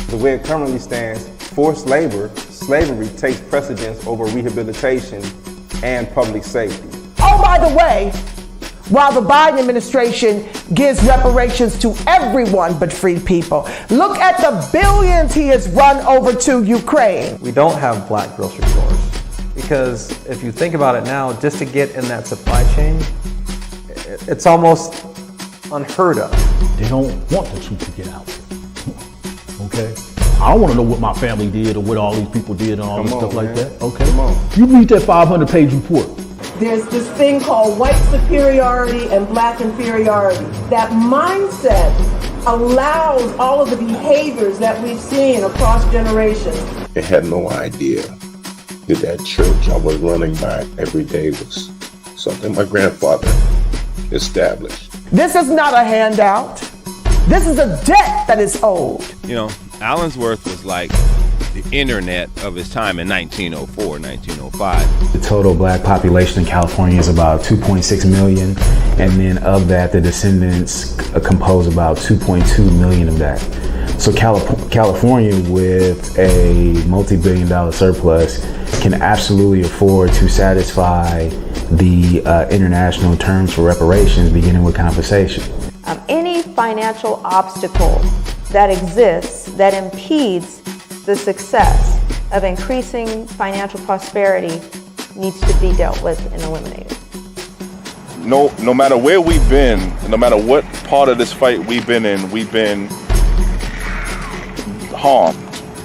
The way it currently stands, forced labor, slavery takes precedence over rehabilitation and public safety. Oh, by the way, while the Biden administration gives reparations to everyone but free people, look at the billions he has run over to Ukraine. We don't have black grocery stores because if you think about it now, just to get in that supply chain, it's almost unheard of. They don't want the truth to get out. Okay? I don't want to know what my family did or what all these people did and all this stuff like that. Okay? You read that 500-page report. There's this thing called white superiority and black inferiority. That mindset allows all of the behaviors that we've seen across generations. I had no idea that church I was running by every day was something my grandfather established. This is not a handout. This is a debt that is owed. You know, Allensworth was like the internet of his time in 1904, 1905. The total black population in California is about 2.6 million. And then of that, the descendants compose about 2.2 million of that. So California, with a multi-billion-dollar surplus, can absolutely afford to satisfy the international terms for reparations, beginning with compensation. Any financial obstacle that exists that impedes the success of increasing financial prosperity needs to be dealt with and eliminated. No matter where we've been, no matter what part of this fight we've been in, we've been harmed,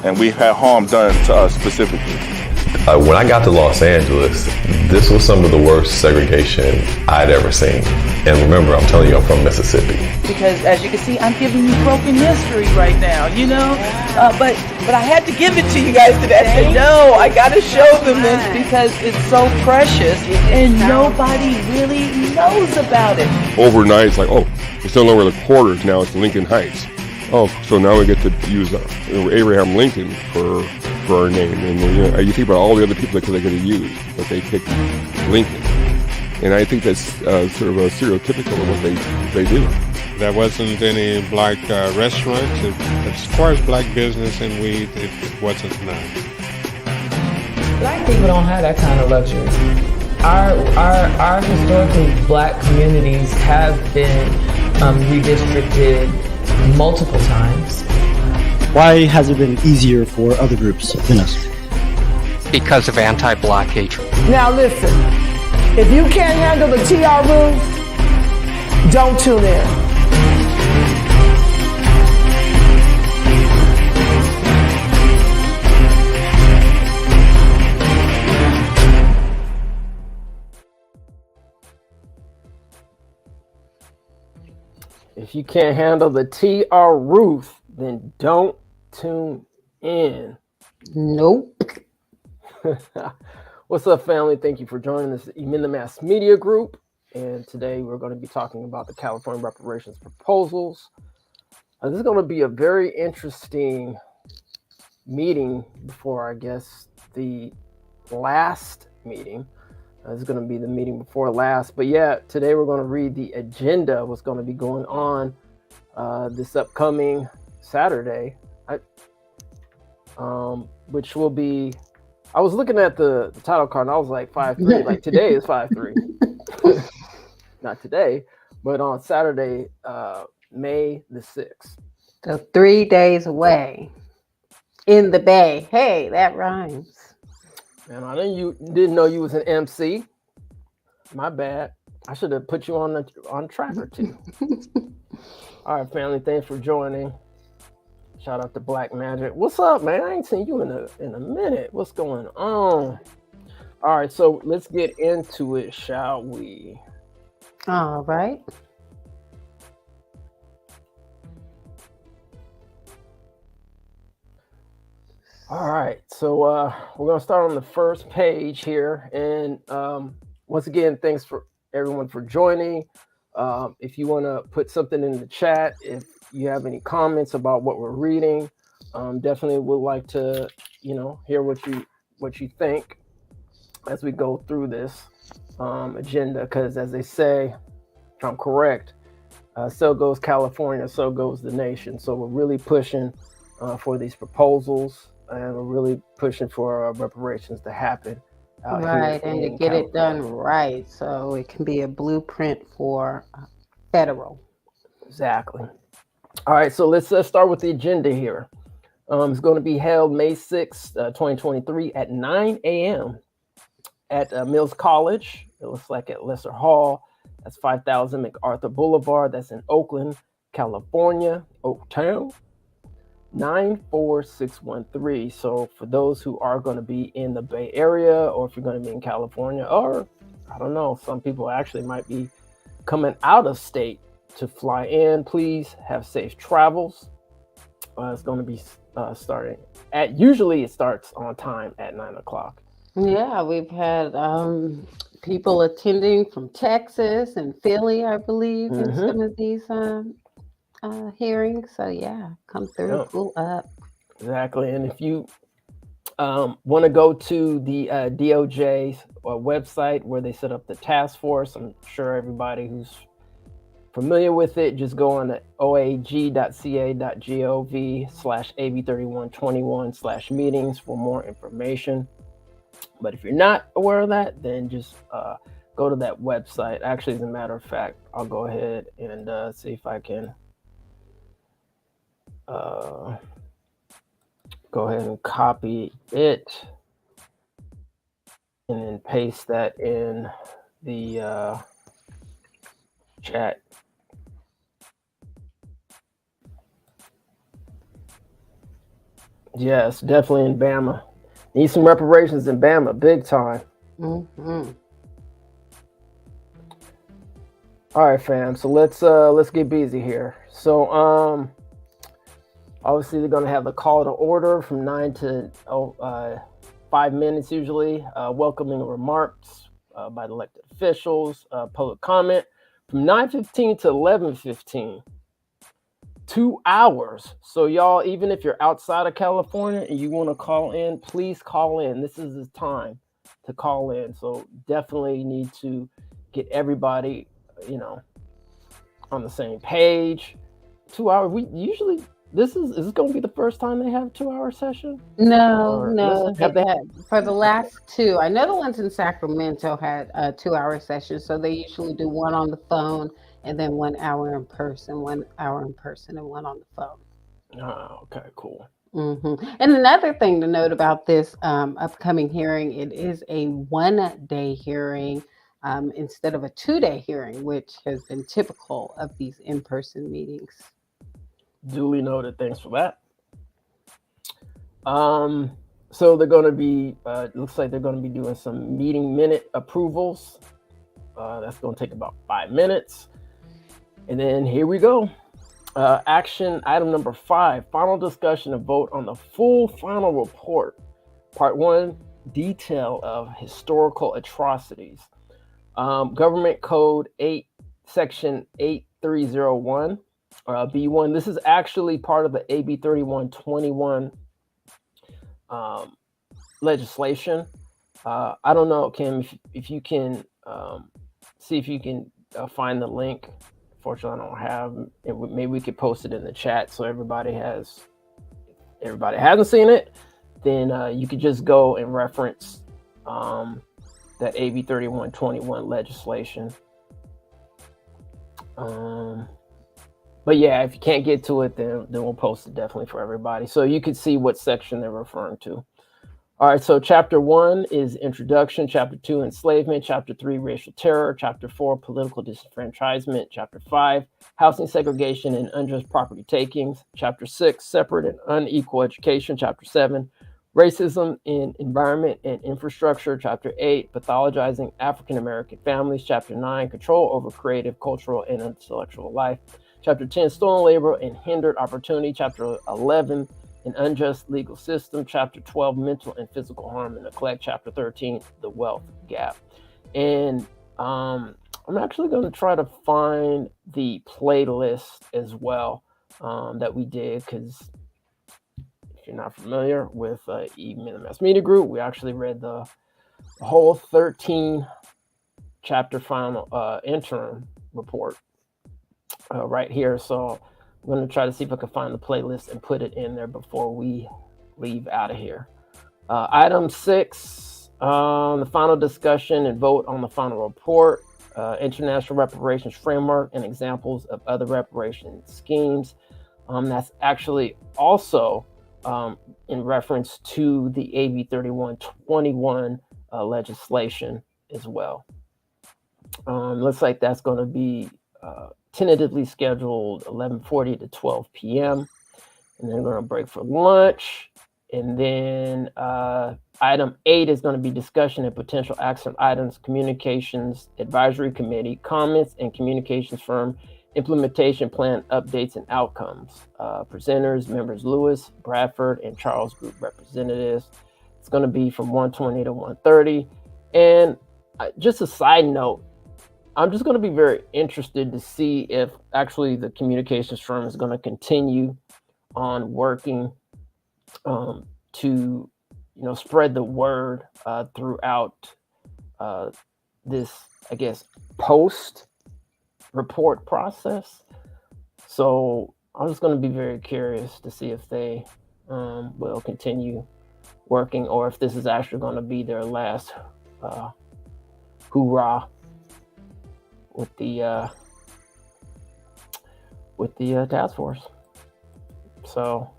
and we've had harm done to us specifically. When I got to Los Angeles, this was some of the worst segregation I'd ever seen. And remember, I'm telling you, I'm from Mississippi. Because as you can see, I'm giving you broken history right now, you know? But I had to give it to you guys today. I said, no, I got to show them this because it's so precious and nobody really knows about it. Overnight, it's like, oh, it's no longer the quarters, now it's Lincoln Heights. Oh, so now we get to use Abraham Lincoln for our name. And you think about all the other people that they could have used, but they picked Lincoln. And I think that's sort of a stereotypical of what they do. There wasn't any black restaurants. As far as black business and weed, it wasn't none. Black people don't have that kind of luxury. Our historically black communities have been redistricted multiple times. Why has it been easier for other groups than us? Because of anti-black hatred. Now listen, if you can't handle the TR room, don't tune in. If you can't handle the TR Ruth, then don't tune in. Nope. What's up, family? Thank you for joining this in the Mass Media Group. And today we're going to be talking about the California reparations proposals. This is going to be a very interesting meeting before, I guess, the last meeting. This is going to be the meeting before last. But yeah, today we're going to read the agenda of what's going to be going on this upcoming Saturday, which will be, I was looking at the title card and I was like 5-3, like today is 5-3. Not today, but on Saturday, May the 6th. So 3 days away in the Bay. Hey, that rhymes. Man, I didn't know you was an MC. My bad. I should have put you on track or two. All right, family. Thanks for joining. Shout out to Black Magic. What's up, man? I ain't seen you in a minute. What's going on? All right, so let's get into it, shall we? All right. All right, so we're going to start on the first page here. And once again, thanks for everyone for joining. If you want to put something in the chat, if you have any comments about what we're reading, definitely would like to, hear what you think as we go through this agenda. Because as they say, if I'm correct, so goes California, so goes the nation. So we're really pushing for these proposals, and we're really pushing for reparations to happen out Right, here and to in get it done California. right so it can be a blueprint for federal. Exactly. All right, so let's start with the agenda here. It's going to be held May 6th, 2023 at 9 a.m. at Mills College. It looks like at Lesser Hall. That's 5000 MacArthur Boulevard. That's in Oakland, California, Oaktown, 94613. So for those who are going to be in the Bay Area, or if you're going to be in California, or I don't know, some people actually might be coming out of state to fly in, please have safe travels. It's going to be starting at, usually it starts on time at 9 o'clock. Yeah, we've had people attending from Texas and Philly, I believe, in some of these hearings. So yeah, come through, pull up. Exactly. And if you want to go to the DOJ's website where they set up the task force, I'm sure everybody who's familiar with it, just go on to oag.ca.gov/AB3121/meetings for more information. But if you're not aware of that, then just go to that website. Actually, as a matter of fact, I'll go ahead and see if I can go ahead and copy it and then paste that in the chat. Yes, definitely in Bama. Need some reparations in Bama, big time. Mm-hmm. All right, fam. So let's get busy here. So obviously they're gonna have the call to order from 9 to 5 minutes usually. Welcoming remarks by the elected officials. Public comment from 9:15 to 11:15. 2 hours. So y'all, even if you're outside of California and you want to call in, please call in. This is the time to call in. So definitely need to get everybody, on the same page. 2 hours. We usually, is this going to be the first time they have a 2-hour session? No. For the last two, I know the ones in Sacramento had a 2-hour session. So they usually do one on the phone and then 1 hour in person, 1 hour in person, and one on the phone. Oh, okay, cool. Mm-hmm. And another thing to note about this upcoming hearing, it is a 1-day hearing instead of a 2-day hearing, which has been typical of these in-person meetings. Duly noted. Thanks for that. So they're going to be, looks like they're going to be doing some meeting minute approvals. That's going to take about 5 minutes. And then here we go. Action item number 5, final discussion and vote on the full final report. Part 1, detail of historical atrocities. Government Code 8, Section 8301, B1. This is actually part of the AB 3121 legislation. I don't know, Kim, if you can see if you can find the link. Fortunately, I don't have it. Maybe we could post it in the chat so everybody hasn't seen it. Then you could just go and reference that AB 3121 legislation. But yeah, if you can't get to it, then we'll post it definitely for everybody so you can see what section they're referring to. All right, so Chapter 1 is Introduction. Chapter 2, Enslavement. Chapter 3, Racial Terror. Chapter 4, Political Disenfranchisement. Chapter 5, Housing Segregation and Unjust Property Takings. Chapter 6, Separate and Unequal Education. Chapter 7, Racism in Environment and Infrastructure. Chapter 8, Pathologizing African American Families. Chapter 9, Control over Creative, Cultural, and Intellectual Life. Chapter 10, Stolen Labor and Hindered Opportunity. Chapter 11, An Unjust Legal System. Chapter 12, Mental and Physical Harm and Neglect. Chapter 13, The Wealth Gap. And I'm actually going to try to find the playlist as well that we did, because if you're not familiar with Evening Mass Media Group, we actually read the whole 13 chapter final interim report right here. So I'm going to try to see if I can find the playlist and put it in there before we leave out of here. Item 6, the final discussion and vote on the final report, International Reparations Framework and examples of other reparation schemes. That's actually also in reference to the AB 3121 legislation as well. Looks like that's going to be tentatively scheduled 11:40 to 12 p.m. And then we're going to break for lunch. And then item 8 is going to be discussion and potential action items, communications advisory committee, comments and communications firm, implementation plan updates and outcomes. Presenters, members Lewis, Bradford, and Charles Group representatives. It's going to be from 1:20 to 1:30. And just a side note, I'm just going to be very interested to see if actually the communications firm is going to continue on working to, spread the word throughout this, I guess, post report process. So I'm just going to be very curious to see if they will continue working, or if this is actually going to be their last hoorah with the task force. So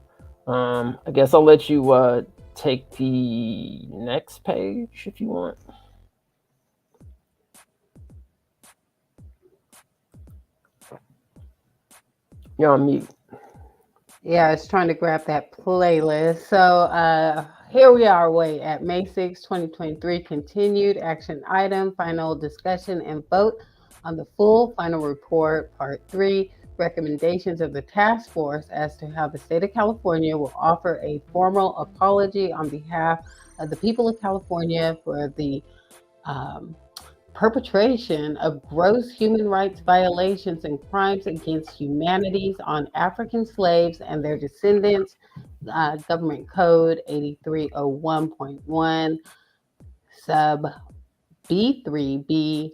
I guess I'll let you take the next page if you want. You're on mute. Yeah, I was trying to grab that playlist. So here we are at May 6, 2023, continued action item, final discussion and vote on the full final report, part 3, recommendations of the task force as to how the state of California will offer a formal apology on behalf of the people of California for the perpetration of gross human rights violations and crimes against humanities on African slaves and their descendants, Government Code 8301.1, sub B3B,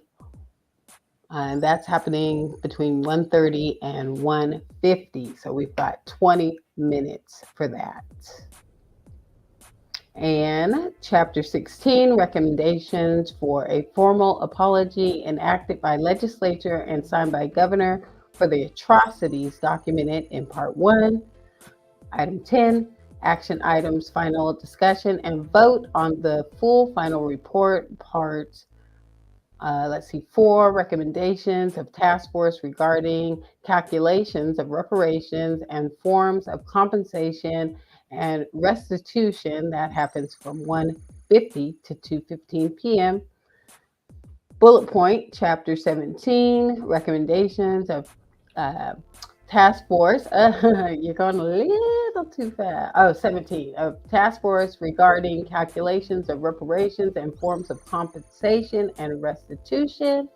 and that's happening between 1:30 and 1:50. So we've got 20 minutes for that. And Chapter 16, recommendations for a formal apology enacted by legislature and signed by governor for the atrocities documented in Part 1. Item 10, action items, final discussion and vote on the full final report, Part 4, recommendations of task force regarding calculations of reparations and forms of compensation and restitution. That happens from 1:50 to 2:15 p.m. Bullet point, Chapter 17, recommendations of task force. You're going a little too fast. 17, of task force regarding calculations of reparations and forms of compensation and restitution.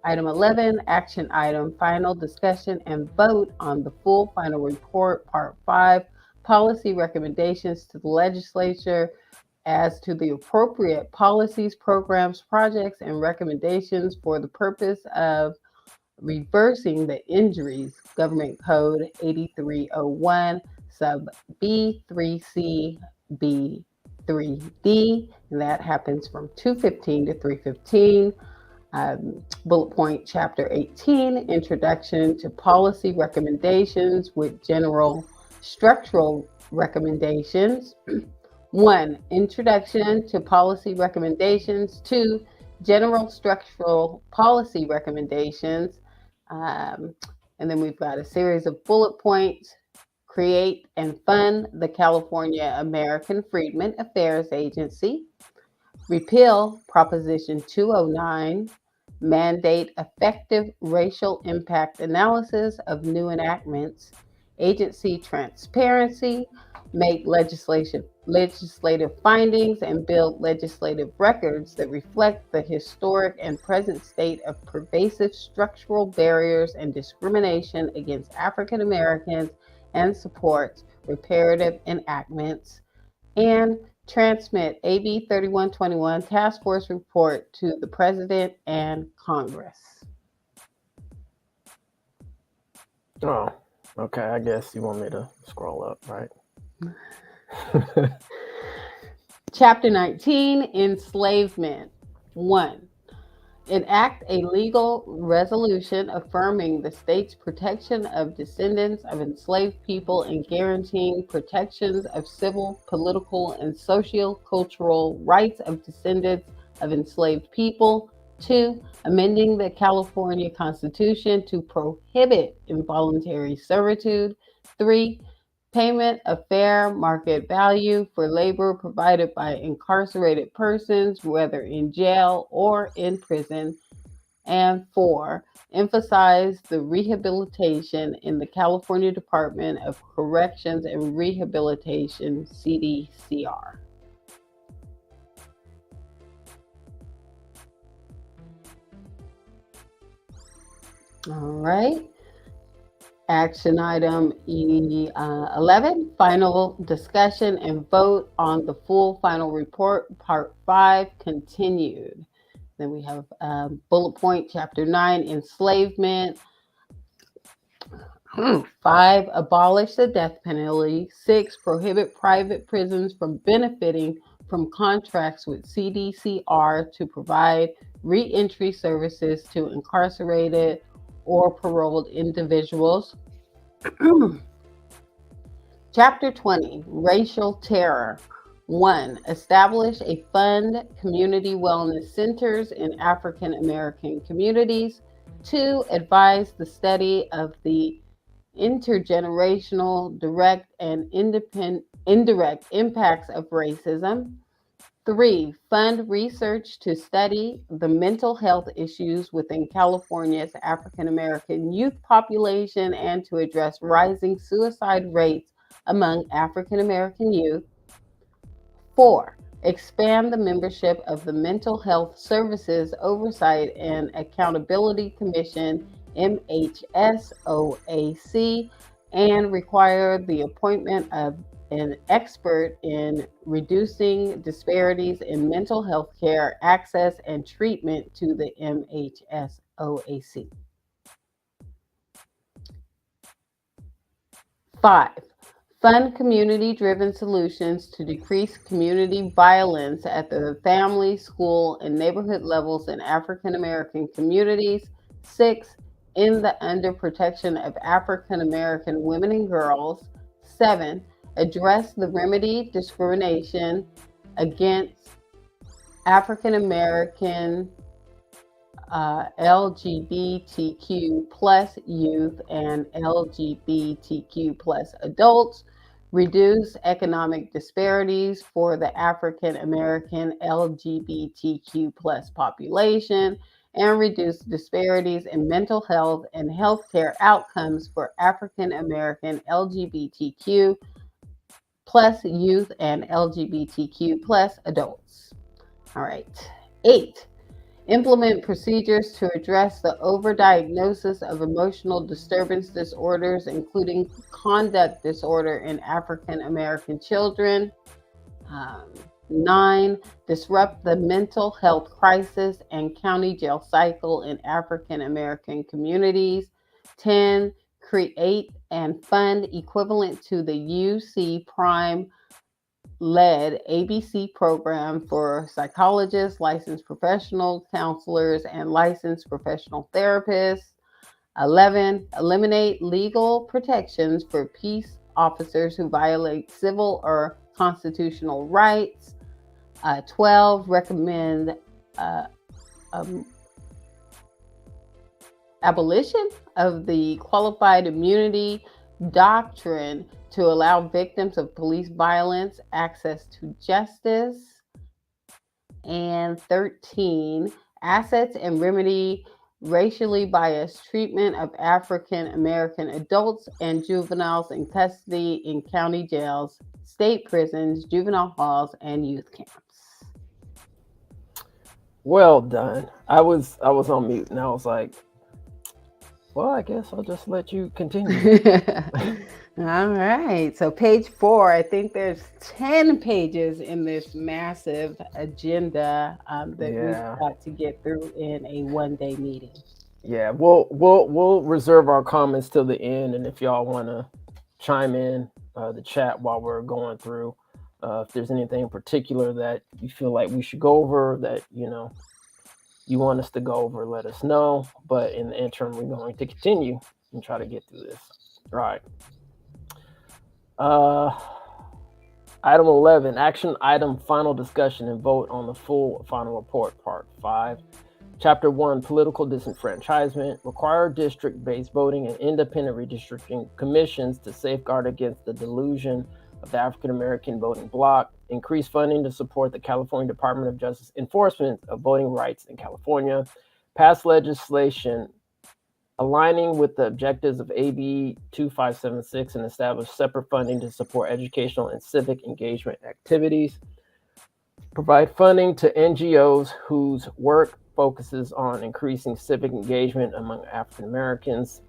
Item 11, action item, final discussion and vote on the full final report, Part 5, policy recommendations to the legislature as to the appropriate policies, programs, projects, and recommendations for the purpose of reversing the injuries, Government Code 8301, sub B3C, B3D, and that happens from 2:15 to 3:15. Bullet point, Chapter 18, introduction to policy recommendations with general structural recommendations. 1, introduction to policy recommendations. 2, general structural policy recommendations. And then we've got a series of bullet points. Create and fund the California American Freedmen Affairs Agency. Repeal Proposition 209. Mandate effective racial impact analysis of new enactments. Agency transparency. Make legislative findings and build legislative records that reflect the historic and present state of pervasive structural barriers and discrimination against African Americans and supports reparative enactments. And transmit AB 3121 task force report to the President and Congress. Oh, Okay, I guess you want me to scroll up, right? Chapter 19, Enslavement. 1. Enact a legal resolution affirming the state's protection of descendants of enslaved people and guaranteeing protections of civil, political, and socio-cultural rights of descendants of enslaved people. 2. Amending the California Constitution to prohibit involuntary servitude. 3. Payment of fair market value for labor provided by incarcerated persons, whether in jail or in prison. And 4, emphasize the rehabilitation in the California Department of Corrections and Rehabilitation, CDCR. All right. Action item 11, final discussion and vote on the full final report, part 5, continued. Then we have bullet point, chapter 9, enslavement. 5, abolish the death penalty. 6, prohibit private prisons from benefiting from contracts with CDCR to provide reentry services to incarcerated or paroled individuals. Chapter 20, racial terror. 1, establish a fund community wellness centers in African American communities. 2, advise the study of the intergenerational, direct and indirect impacts of racism. 3, fund research to study the mental health issues within California's African American youth population and to address rising suicide rates among African American youth. 4, expand the membership of the Mental Health Services Oversight and Accountability Commission, MHSOAC, and require the appointment of an expert in reducing disparities in mental health care access and treatment to the MHSOAC. 5, fund community-driven solutions to decrease community violence at the family, school, and neighborhood levels in African American communities. 6, end the under-protection of African American women and girls. 7, address the remedy discrimination against African American LGBTQ plus youth and LGBTQ plus adults, reduce economic disparities for the African American LGBTQ plus population, and reduce disparities in mental health and healthcare outcomes for African American LGBTQ plus youth and LGBTQ plus adults. All right. 8, implement procedures to address the overdiagnosis of emotional disturbance disorders, including conduct disorder in African American children. 9, disrupt the mental health crisis and county jail cycle in African American communities. 10, create and fund equivalent to the UC Prime led ABC program for psychologists, licensed professional counselors, and licensed professional therapists. 11, eliminate legal protections for peace officers who violate civil or constitutional rights. 12, recommend abolition of the qualified immunity doctrine to allow victims of police violence access to justice. And 13, assets and remedy racially biased treatment of African American adults and juveniles in custody in county jails, state prisons, juvenile halls, and youth camps. Well done. I was on mute and I was like, well, I guess I'll just let you continue. All right. So page 4, I think there's 10 pages in this massive agenda that we've got to get through in a one-day meeting. Yeah, we'll reserve our comments till the end, and if y'all want to chime in the chat while we're going through, if there's anything in particular that you feel like we should go over, that you want us to go over, let us know. But in the interim, we're going to continue and try to get through this. All right. Item 11, action item, final discussion and vote on the full final report, part 5. Chapter 1, political disenfranchisement, require district-based voting and independent redistricting commissions to safeguard against the delusion of the African American voting bloc, increase funding to support the California Department of Justice enforcement of voting rights in California, pass legislation aligning with the objectives of AB 2576 and establish separate funding to support educational and civic engagement activities, provide funding to NGOs whose work focuses on increasing civic engagement among African Americans,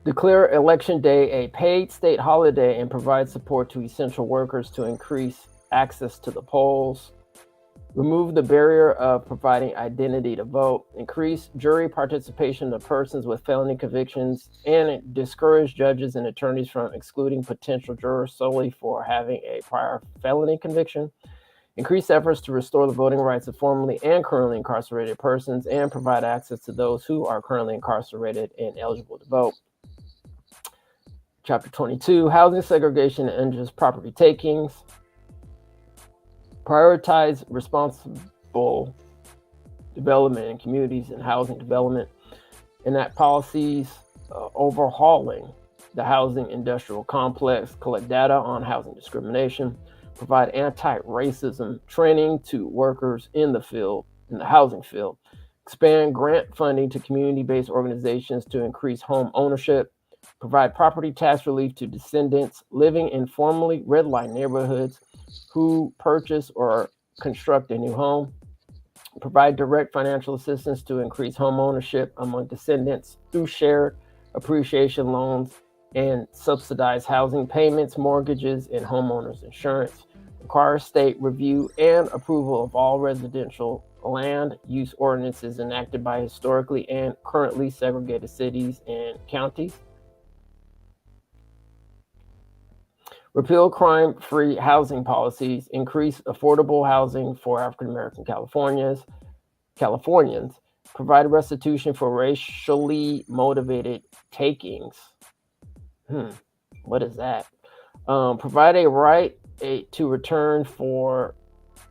declare Election Day a paid state holiday and provide support to essential workers to increase access to the polls, remove the barrier of providing identity to vote, increase jury participation of persons with felony convictions, and discourage judges and attorneys from excluding potential jurors solely for having a prior felony conviction, increase efforts to restore the voting rights of formerly and currently incarcerated persons, and provide access to those who are currently incarcerated and eligible to vote. Chapter 22, housing segregation and unjust property takings. Prioritize responsible development in communities and housing development, enact policies overhauling the housing industrial complex, collect data on housing discrimination, provide anti-racism training to workers in the housing field, expand grant funding to community-based organizations to increase home ownership, provide property tax relief to descendants living in formerly red light neighborhoods who purchase or construct a new home, provide direct financial assistance to increase home ownership among descendants through shared appreciation loans and subsidized housing payments, mortgages, and homeowners insurance, require state review and approval of all residential land use ordinances enacted by historically and currently segregated cities and counties, repeal crime-free housing policies, increase affordable housing for African American Californians, provide restitution for racially motivated takings. What is that? Provide a right to return for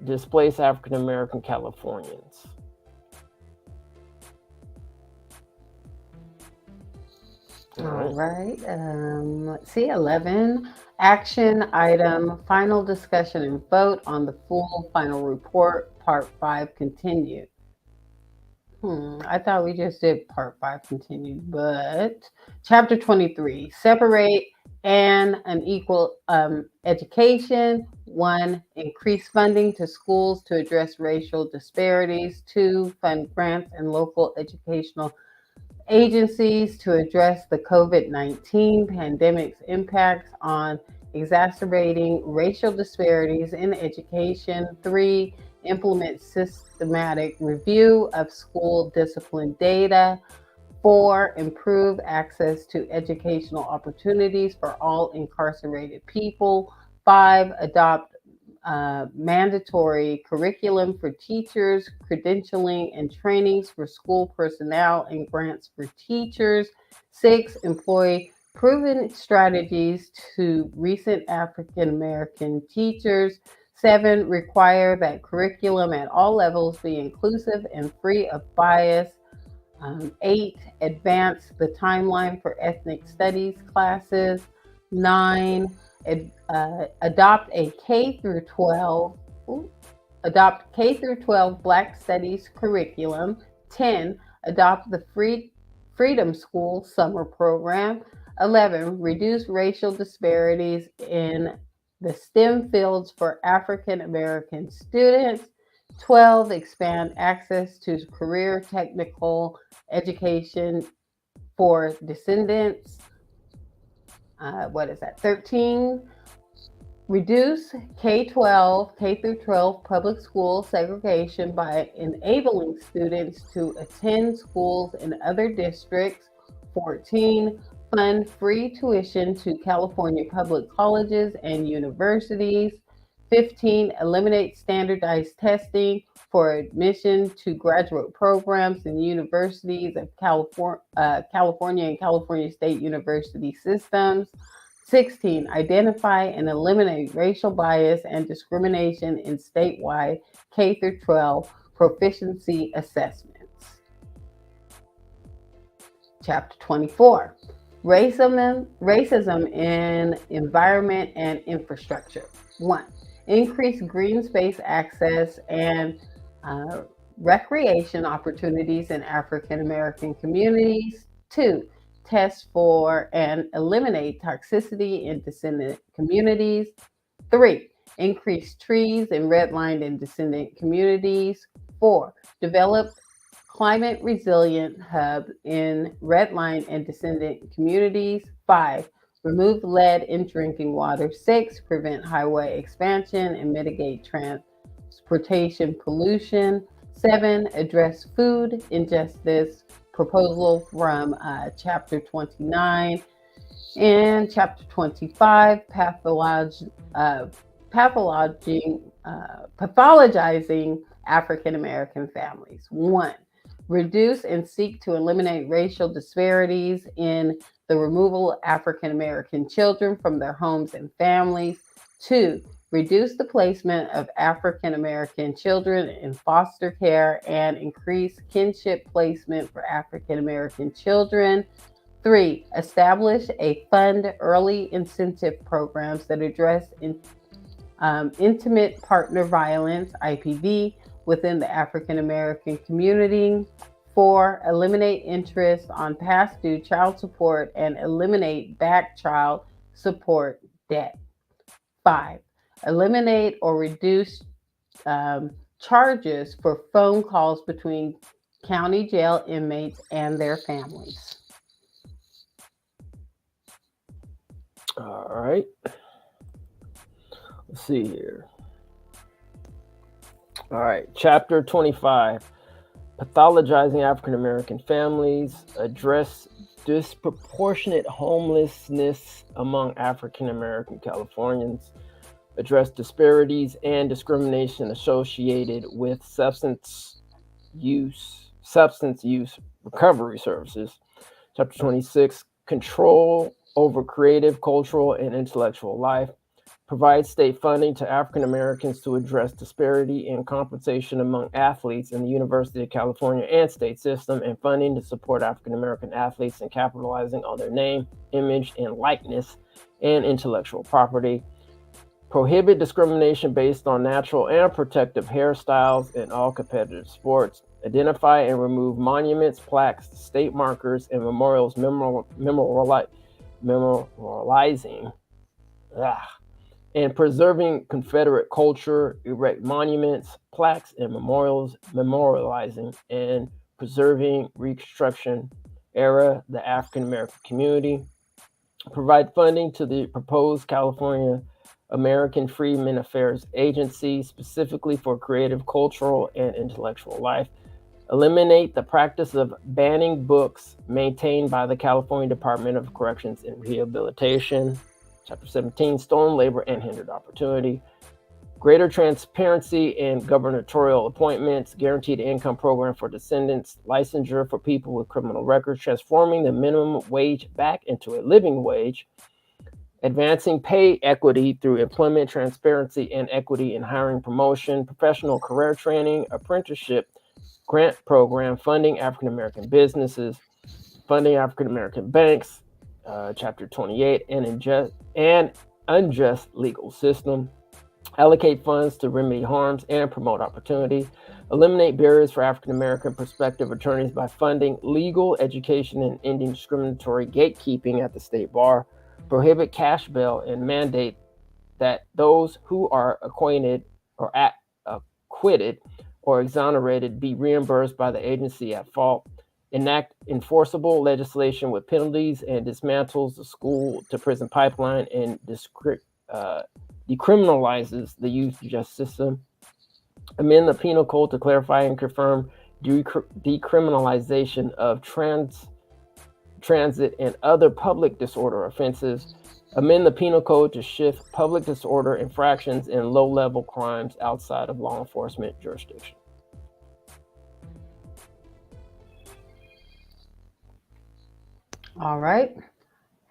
displaced African American Californians. All right. Let's see. 11. Action item. Final discussion and vote on the full final report. Part 5 continued. I thought we just did part 5 continued, but chapter 23. Separate and unequal education. 1. Increase funding to schools to address racial disparities. 2. Fund grants and local educational agencies to address the COVID-19 pandemic's impacts on exacerbating racial disparities in education. 3. Implement systematic review of school discipline data. 4. Improve access to educational opportunities for all incarcerated people. 5. Adopt mandatory curriculum for teachers, credentialing and trainings for school personnel, and grants for teachers. 6. Employ proven strategies to recent African American teachers. 7. Require that curriculum at all levels be inclusive and free of bias. 8. Advance the timeline for ethnic studies classes. 9. Adopt a K through 12 Black Studies curriculum. 10. Adopt the Freedom School summer program. 11. Reduce racial disparities in the STEM fields for African American students. 12. Expand access to career technical education for descendants. 13. Reduce K-12, K through 12 public school segregation by enabling students to attend schools in other districts. 14. Fund free tuition to California public colleges and universities. 15. Eliminate standardized testing for admission to graduate programs in universities of California and California State University systems. 16. Identify and eliminate racial bias and discrimination in statewide K through 12 proficiency assessments. Chapter 24. Racism in environment and infrastructure. 1. Increase green space access and recreation opportunities in African American communities. 2. Test for and eliminate toxicity in descendant communities. 3. Increase trees in redlined and descendant communities. 4. Develop climate resilient hub in redline and descendant communities. 5. Remove lead in drinking water. 6. Prevent highway expansion and mitigate transportation pollution. 7. Address food injustice. Proposal from chapter 29 and chapter 25, pathologizing African American families. 1. Reduce and seek to eliminate racial disparities in the removal of African American children from their homes and families. 2. Reduce the placement of African American children in foster care and increase kinship placement for African American children. 3. Establish a fund early incentive programs that address intimate partner violence, IPV, within the African American community. 4. Eliminate interest on past due child support and eliminate back child support debt. 5. Eliminate or reduce charges for phone calls between county jail inmates and their families. All right. Let's see here. All right. Chapter 25. Pathologizing African American families. Address disproportionate homelessness among African American Californians. Address disparities and discrimination associated with substance use recovery services. Chapter 26. Control over creative, cultural, and intellectual life. Provide state funding to African Americans to address disparity in compensation among athletes in the University of California and state system, and funding to support African American athletes in capitalizing on their name, image, and likeness and intellectual property. Prohibit discrimination based on natural and protective hairstyles in all competitive sports. Identify and remove monuments, plaques, state markers, and memorials memorializing and preserving Confederate culture, erect monuments, plaques, and memorials memorializing and preserving Reconstruction era the African American community. Provide funding to the proposed California American Freedmen Affairs Agency, specifically for creative, cultural, and intellectual life. Eliminate the practice of banning books maintained by the California Department of Corrections and Rehabilitation. Chapter 17, stolen labor and hindered opportunity. Greater transparency in gubernatorial appointments, guaranteed income program for descendants, licensure for people with criminal records, transforming the minimum wage back into a living wage, advancing pay equity through employment transparency and equity in hiring, promotion, professional career training, apprenticeship, grant program, funding African American businesses, funding African American banks, chapter 28, and unjust legal system. Allocate funds to remedy harms and promote opportunity. Eliminate barriers for African American prospective attorneys by funding legal education and ending discriminatory gatekeeping at the state bar. Prohibit cash bail and mandate that those who are acquitted or exonerated be reimbursed by the agency at fault. Enact enforceable legislation with penalties and dismantles the school to prison pipeline and decriminalizes the youth justice system, amend the penal code to clarify and confirm decriminalization of transit and other public disorder offenses, amend the penal code to shift public disorder infractions and low-level crimes outside of law enforcement jurisdiction. All right.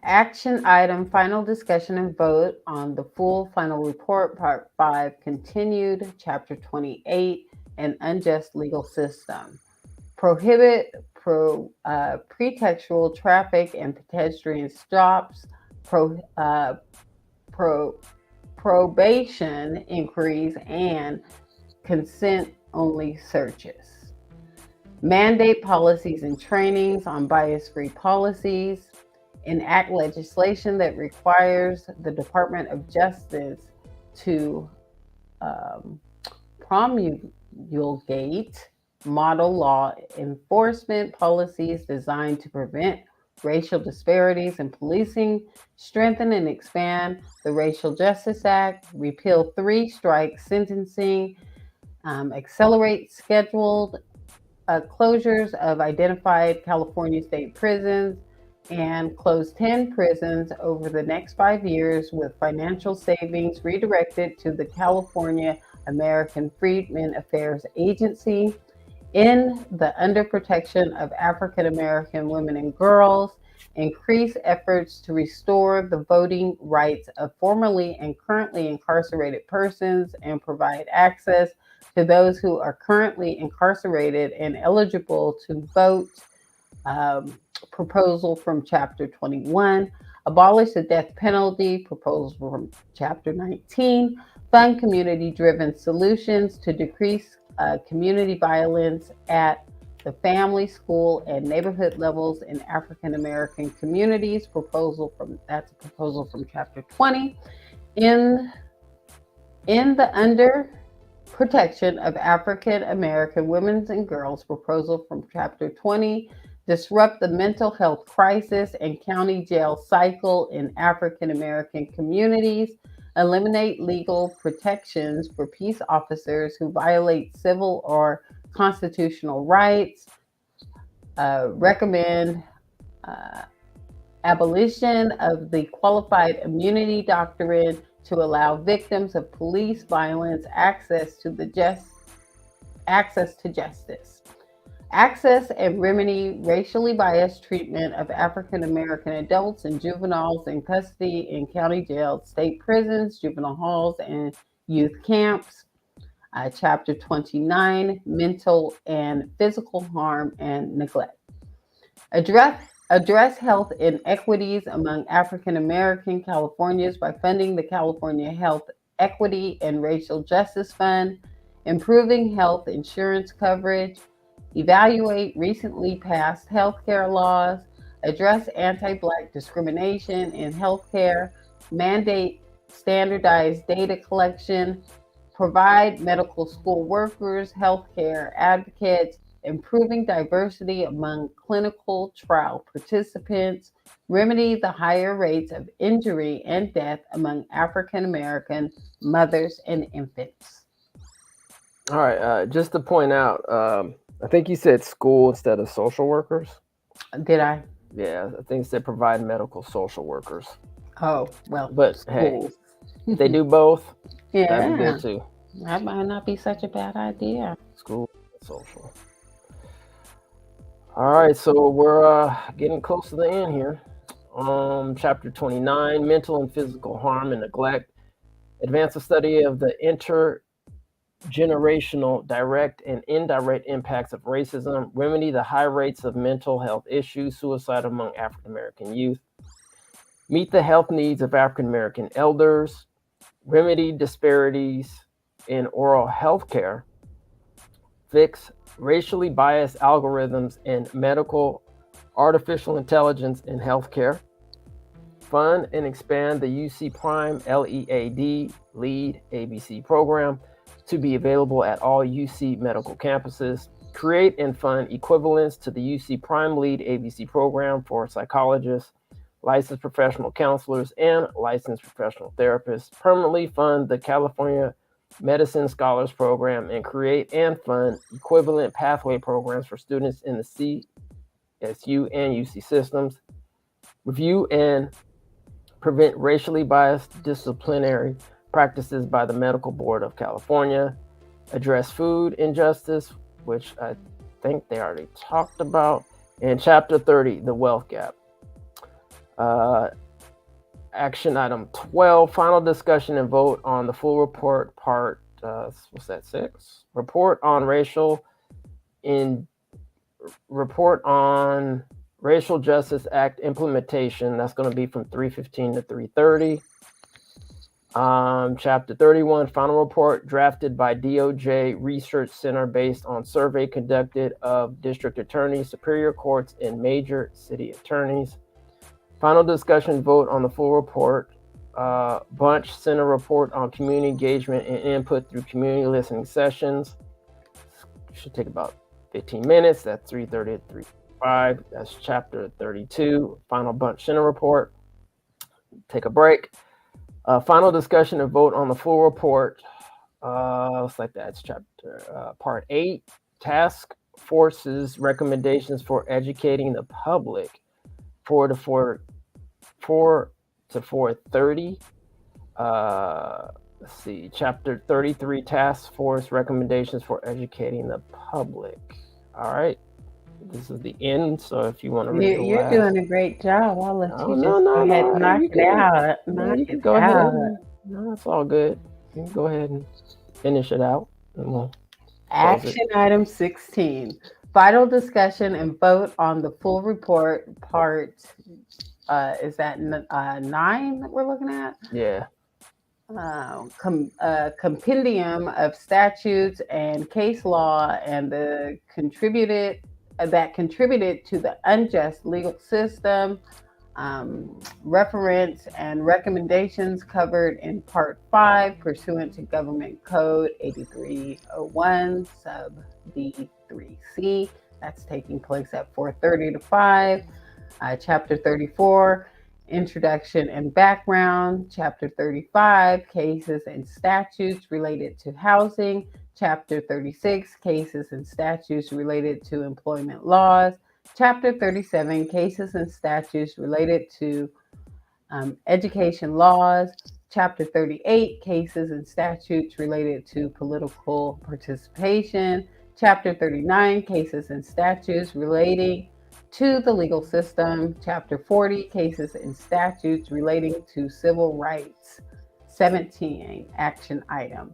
Action item, final discussion and vote on the full final report, part 5, continued, chapter 28, an unjust legal system. Prohibit pretextual traffic and pedestrian stops, probation inquiries, and consent-only searches. Mandate policies and trainings on bias-free policies. Enact legislation that requires the Department of Justice to promulgate model law enforcement policies designed to prevent racial disparities in policing, strengthen and expand the Racial Justice Act, repeal 3-strike sentencing, accelerate scheduled closures of identified California state prisons, and close 10 prisons over the next 5 years with financial savings redirected to the California American Freedmen Affairs Agency. In the under protection of African American women and girls, increase efforts to restore the voting rights of formerly and currently incarcerated persons and provide access to those who are currently incarcerated and eligible to vote. Proposal from Chapter 21, abolish the death penalty, proposal from Chapter 19, fund community-driven solutions to decrease community violence at the family, school, and neighborhood levels in African American communities. That's a proposal from Chapter 20. In the under protection of African American women and girls, proposal from Chapter 20. Disrupt the mental health crisis and county jail cycle in African American communities. Eliminate legal protections for peace officers who violate civil or constitutional rights. Recommend abolition of the qualified immunity doctrine to allow victims of police violence access to justice. Access and remedy racially biased treatment of African American adults and juveniles in custody in county jails, state prisons, juvenile halls, and youth camps. Chapter 29, mental and physical harm and neglect. Address health inequities among African American Californians by funding the California Health Equity and Racial Justice Fund, improving health insurance coverage, evaluate recently passed healthcare laws, address anti-Black discrimination in healthcare, mandate standardized data collection, provide medical school workers, healthcare advocates, improving diversity among clinical trial participants, remedy the higher rates of injury and death among African American mothers and infants. All right, just to point out, I think you said school instead of social workers. Did I? Yeah, I think it said provide medical social workers. Oh, well, but schools. Hey, they do both. Yeah, that'd be good too. That might not be such a bad idea. School, social. All right, so we're getting close to the end here. Chapter 29, mental and physical harm and neglect. Advance the study of the intergenerational direct and indirect impacts of racism. Remedy the high rates of mental health issues, suicide among African American youth. Meet the health needs of African American elders. Remedy disparities in oral health care. Fix racially biased algorithms in medical artificial intelligence in healthcare. Fund and expand the UC Prime LEAD ABC program to be available at all UC medical campuses. Create and fund equivalents to the UC Prime LEAD ABC program for psychologists, licensed professional counselors, and licensed professional therapists, permanently fund the California Medicine Scholars Program, and create and fund equivalent pathway programs for students in the CSU and UC systems, review and prevent racially biased disciplinary practices by the Medical Board of California, address food injustice, which I think they already talked about, and Chapter 30, the wealth gap. Action item 12, final discussion and vote on the full report, part, what's that, 6? Report on Racial Justice Act implementation. That's going to be from 3:15 to 3:30. Chapter 31, final report drafted by DOJ Research Center based on survey conducted of district attorneys, superior courts, and major city attorneys. Final discussion vote on the full report. Bunch Center report on community engagement and input through community listening sessions. Should take about 15 minutes. That's 3:30 to 3:05. That's chapter 32. Final Bunch Center report. Take a break. Final discussion and vote on the full report. Looks like that's chapter part 8. Task Force's recommendations for educating the public. 4 to 4:30. Let's see, chapter 33, Task Force recommendations for educating the public. All right, this is the end. So if you want to read You're doing a great job. I'll let you just go ahead and knock it out. You can go ahead. No, it's all good. You can go ahead and finish it out, and we'll Action item 16. Final discussion and vote on the full report, part, is that 9 that we're looking at? Yeah. Compendium of statutes and case law and contributed to the unjust legal system, reference and recommendations covered in Part 5 pursuant to Government Code 8301 sub B3C. That's taking place at 4:30 to 5. Chapter 34, Introduction and Background. Chapter 35, Cases and Statutes related to housing. Chapter 36, Cases and Statutes related to employment laws. Chapter 37, Cases and Statutes related to education laws. Chapter 38, Cases and Statutes related to political participation. Chapter 39, Cases and Statutes relating to the legal system. Chapter 40, Cases and Statutes relating to civil rights. 17, action item.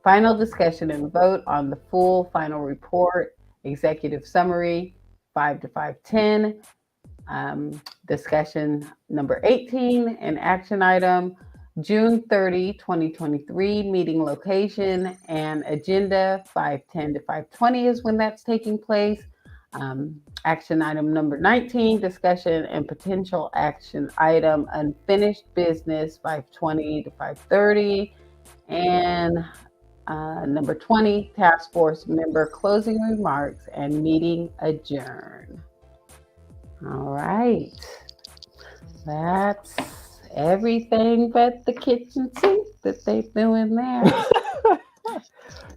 Final discussion and vote on the full final report, executive summary, 5 to 5:10. Discussion number 18, an action item, June 30, 2023, meeting location and agenda, 5:10 to 5:20 is when that's taking place. Action item number 19, discussion and potential action item, unfinished business, 5:20 to 5:30. And number 20, task force member closing remarks and meeting adjourned. All right. That's everything but the kitchen sink that they threw in there.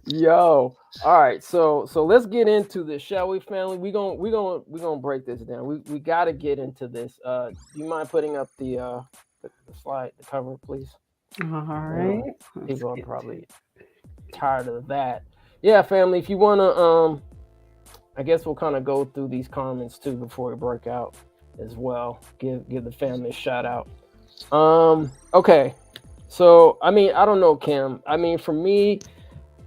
Yo, all right. So let's get into this, shall we, family? We're gonna break this down. We got to get into this. Do you mind putting up the slide, the cover, please? All right. People are probably tired of that. Yeah, family. If you wanna, I guess we'll kind of go through these comments too before we break out as well. Give the family a shout out. Okay. So I mean, I don't know, Kim. I mean, for me,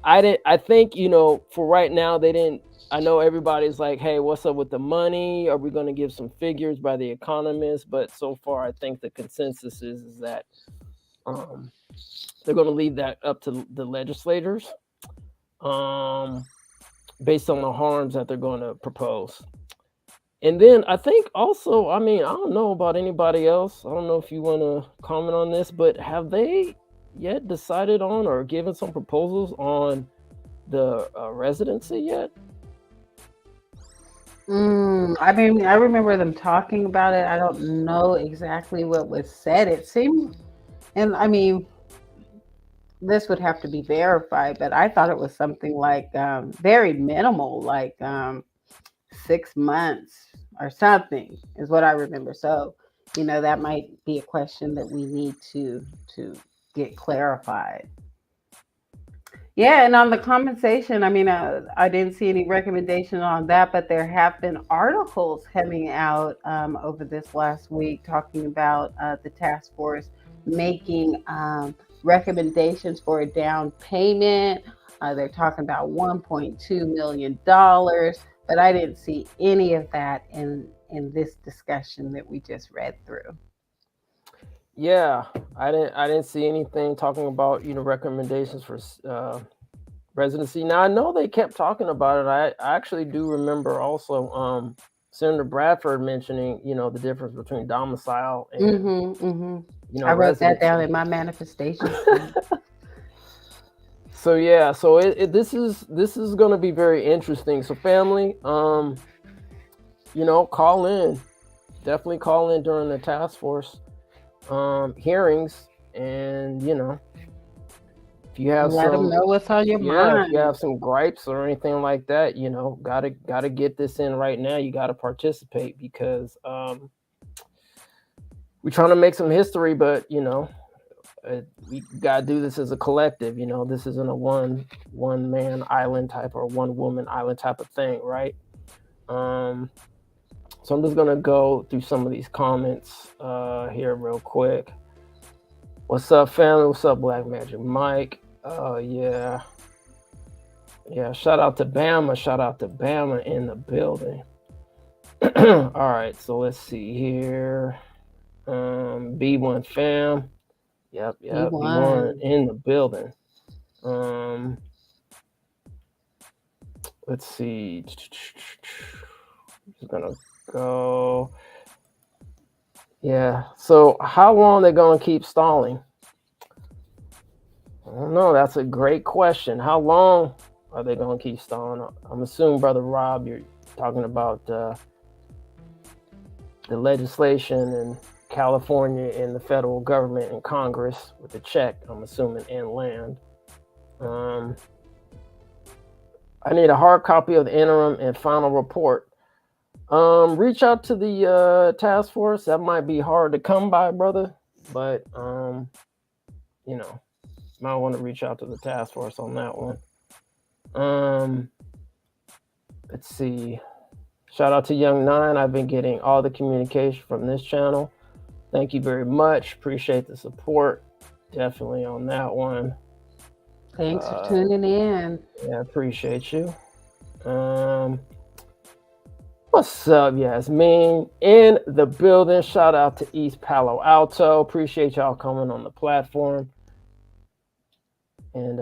I think, you know, for right now, they didn't. I know everybody's like, hey, what's up with the money? Are we going to give some figures by the economists? But so far, I think the consensus is that they're going to leave that up to the legislators based on the harms that they're going to propose. And then I think also, I mean, I don't know about anybody else. I don't know if you want to comment on this, but have they yet decided on or given some proposals on the residency yet? I mean, I remember them talking about it. I don't know exactly what was said. It seemed, and I mean, this would have to be verified, but I thought it was something like very minimal, like 6 months or something, is what I remember. So, that might be a question that we need to get clarified. Yeah, and on the compensation, I mean, I didn't see any recommendation on that, but there have been articles coming out over this last week talking about the task force making recommendations for a down payment. They're talking about $1.2 million, but I didn't see any of that in this discussion that we just read through. Yeah, I didn't see anything talking about recommendations for residency. Now I know they kept talking about it. I actually do remember also Senator Bradford mentioning the difference between domicile and I wrote that residency. down in my manifestation. So yeah, so this is going to be very interesting. So family, call in, definitely call in during the task force hearings, and if you have let them know what's on your mind. If you have some gripes or anything like that, gotta get this in right now. You gotta participate because we're trying to make some history, but we gotta do this as a collective. This isn't a one man island type or one woman island type of thing, right? So I'm just gonna go through some of these comments here real quick. What's up, family? What's up, Black Magic Mike? Yeah, shout out to Bama. Shout out to Bama in the building. All right, so let's see here. B1 fam. Yep, B1 in the building. Let's see. Just gonna go. Yeah, so how long they're gonna keep stalling? I don't know. That's a great question. How long are they going to keep stalling? I'm assuming, Brother Rob, you're talking about the legislation in California and the federal government and Congress with the check, I'm assuming, and land. I need a hard copy of the interim and final report. Reach out to the task force. That might be hard to come by, brother, but might want to reach out to the task force on that one. Let's see. Shout out to Young Nine. I've been getting all the communication from this channel. Thank you very much. Appreciate the support. Definitely on that one. Thanks for tuning in. Yeah, appreciate you. What's up, Yasmin? In the building. Shout out to East Palo Alto. Appreciate y'all coming on the platform. And,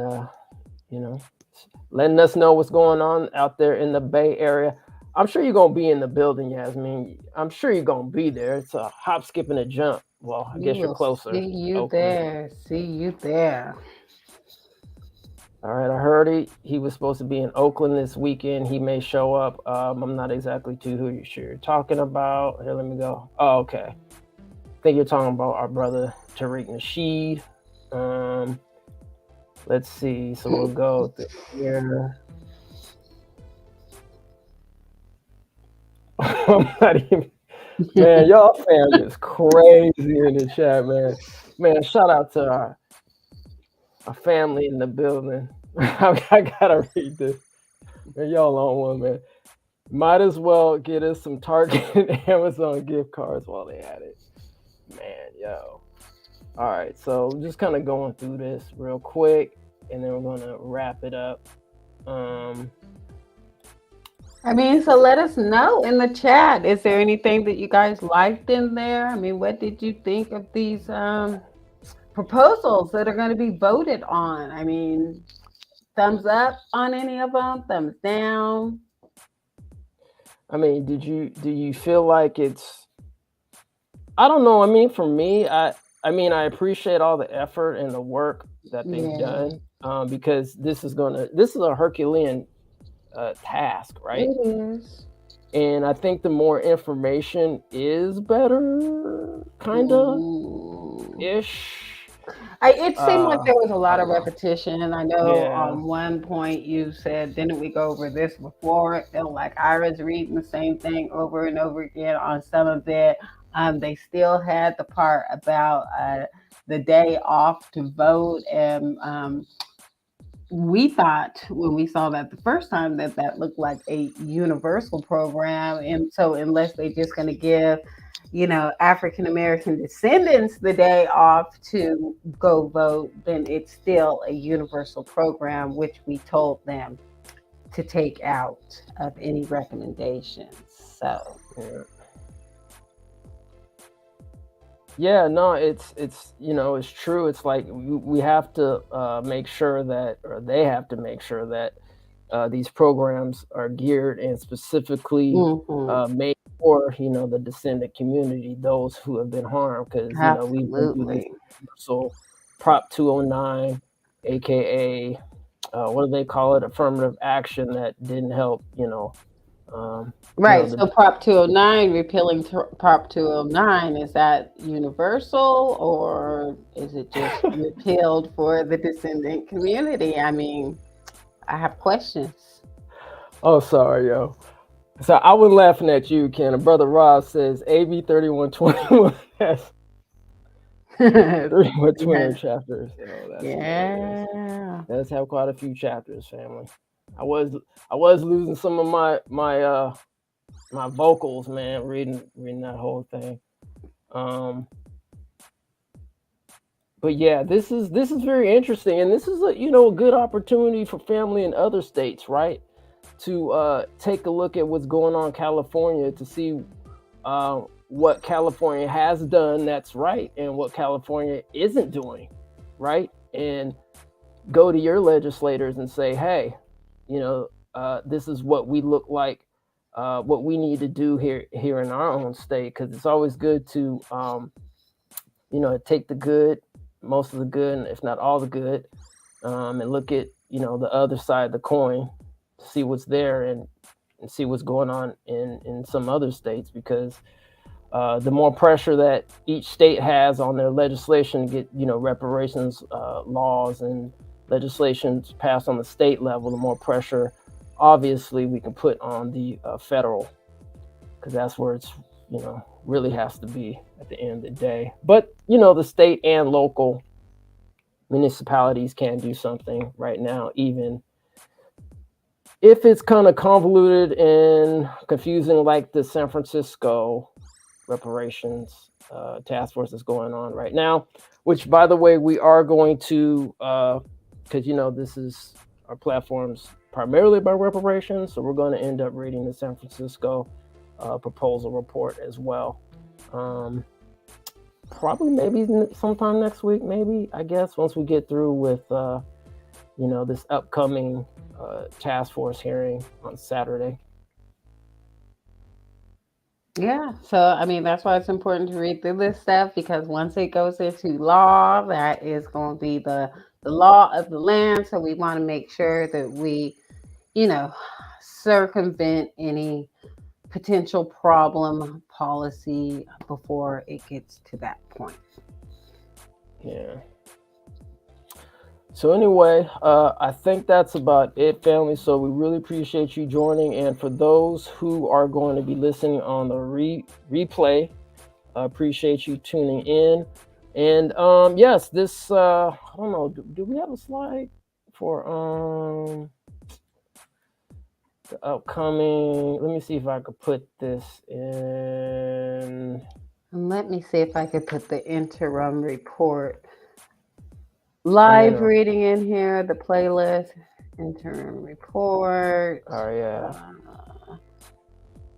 letting us know what's going on out there in the Bay Area. I'm sure you're going to be in the building, Yasmin. I'm sure you're going to be there. It's a hop, skip, and a jump. Well, I guess you're closer. See you there. See you there. All right, I heard he was supposed to be in Oakland this weekend. He may show up. I'm not exactly too who you're talking about. Here, let me go. Oh, okay. I think you're talking about our brother Tariq Nasheed. Let's see. So we'll go through here. I'm not even. Man, y'all family is crazy in the chat, man. Man, shout out to our family in the building. I gotta read this. Man, y'all on one, man. Might as well get us some Target and Amazon gift cards while they at it. Man, yo. All right, so just kind of going through this real quick, and then we're gonna wrap it up. I mean, so let us know in the chat. Is there anything that you guys liked in there? I mean, what did you think of these proposals that are going to be voted on? I mean, thumbs up on any of them? Thumbs down? I mean, do you feel like it's? I don't know. I mean, for me, I appreciate all the effort and the work that they've done, because this is a Herculean task, right? It is. And I think the more information is better, kind of ish. It seemed like there was a lot I of don't know. repetition, and I know Yeah. on one point you said, "Didn't we go over this before?" It felt like I was reading the same thing over and over again on some of it. They still had the part about the day off to vote, and we thought when we saw that the first time that that looked like a universal program, and so unless they're just going to give African American descendants the day off to go vote, then it's still a universal program, which we told them to take out of any recommendations. So yeah, no, it's it's true. It's like we have to make sure that, or they have to make sure that these programs are geared and specifically made for the descendant community, those who have been harmed, because we've been through this absolutely. universal Prop 209, aka what do they call it? Affirmative action that didn't help. Right. The So Prop 209, repealing Prop 209, is that universal or is it just repealed for the descendant community? I mean, I have questions. Oh, sorry, yo. So I was laughing at you, Ken. Brother Rob says AB 3121 has 3120 chapters. Oh, that's hilarious. Yeah. Let's have quite a few chapters, family. I was losing some of my vocals, man, reading that whole thing. But yeah, this is very interesting, and this is a good opportunity for family in other states, right? To take a look at what's going on in California, to see what California has done that's right and what California isn't doing right, and go to your legislators and say, hey, this is what we look like, what we need to do here in our own state, because it's always good to take the good, most of the good, if not all the good, and look at the other side of the coin, see what's there, and see what's going on in some other states, because the more pressure that each state has on their legislation to get reparations laws and legislations passed on the state level, the more pressure obviously we can put on the federal, because that's where it's really has to be at the end of the day. But the state and local municipalities can do something right now, even if it's kind of convoluted and confusing, like the San Francisco reparations task force is going on right now, which, by the way, we are going to, because this is our platform's primarily about reparations, so we're going to end up reading the San Francisco proposal report as well. Probably maybe sometime next week, maybe, I guess, once we get through with this upcoming task force hearing on Saturday. Yeah, so I mean that's why it's important to read through this stuff, because once it goes into law, that is going to be the law of the land. So we want to make sure that we, circumvent any potential problem policy before it gets to that point. Yeah. So anyway, I think that's about it, family. So we really appreciate you joining. And for those who are going to be listening on the replay, I appreciate you tuning in. And yes, this, I don't know, do we have a slide for the upcoming? Let me see if I could put this in. And let me see if I could put the interim report live reading in here, the playlist, interim report. Oh, yeah.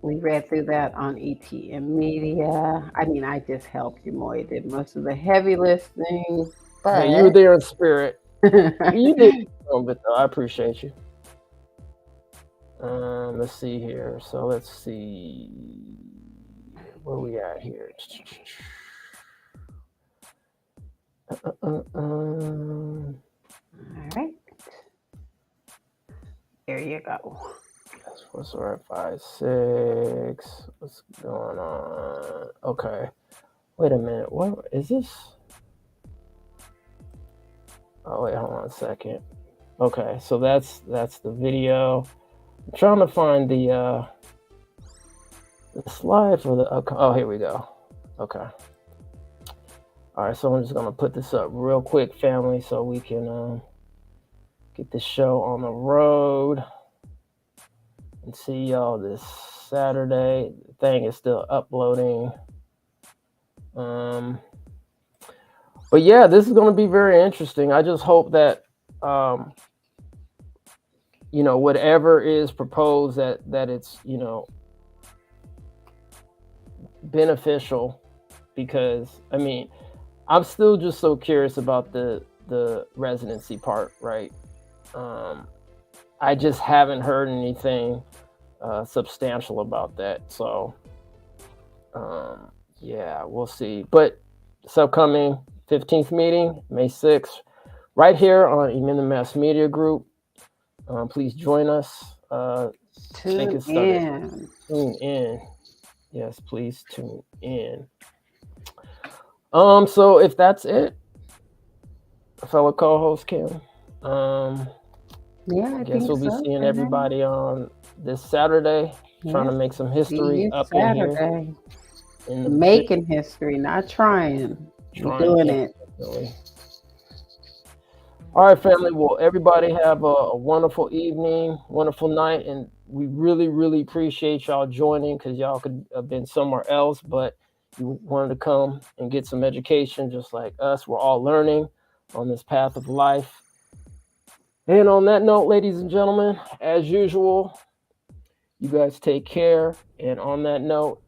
We read through that on EPM Media. I mean, I just helped you more. You did most of the heavy listening. But hey, you were there in spirit. You did a bit, though. I appreciate you. Let's see here. So let's see where we at here. All right. There you go. 456. What's going on? Okay. Wait a minute. What is this? Oh wait, hold on a second. Okay, so that's the video. I'm trying to find the slide for the. Oh, here we go. Okay. All right, so I'm just gonna put this up real quick, family, so we can get this show on the road and see y'all this Saturday. The thing is still uploading. But yeah, this is going to be very interesting. I just hope that, whatever is proposed, that it's, beneficial, because, I mean, I'm still just so curious about the residency part, right? I just haven't heard anything substantial about that. So, yeah, we'll see. But it's upcoming 15th meeting, May 6th, right here on Emenda Mass Media Group. Please join us. Tune in. Tune in. Yes, please tune in. So if that's it, fellow co-host Kim, yeah, I guess we'll be seeing everybody on this Saturday, trying to make some history up Saturday. in here. Making history, not trying. We're doing it. Definitely. All right, family. Well, everybody have a wonderful evening, wonderful night, and we really, really appreciate y'all joining, because y'all could have been somewhere else, but you wanted to come and get some education just like us. We're all learning on this path of life. And on that note, ladies and gentlemen, as usual, you guys take care. And on that note,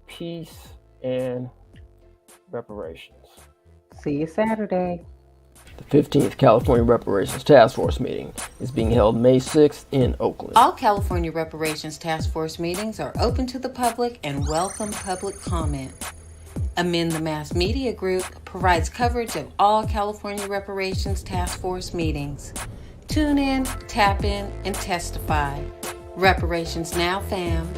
peace and reparations. See you Saturday. The 15th California Reparations Task Force meeting is being held May 6th in Oakland. All California Reparations Task Force meetings are open to the public and welcome public comment. Amend the Mass Media Group provides coverage of all California Reparations Task Force meetings. Tune in, tap in, and testify. Reparations Now, fam.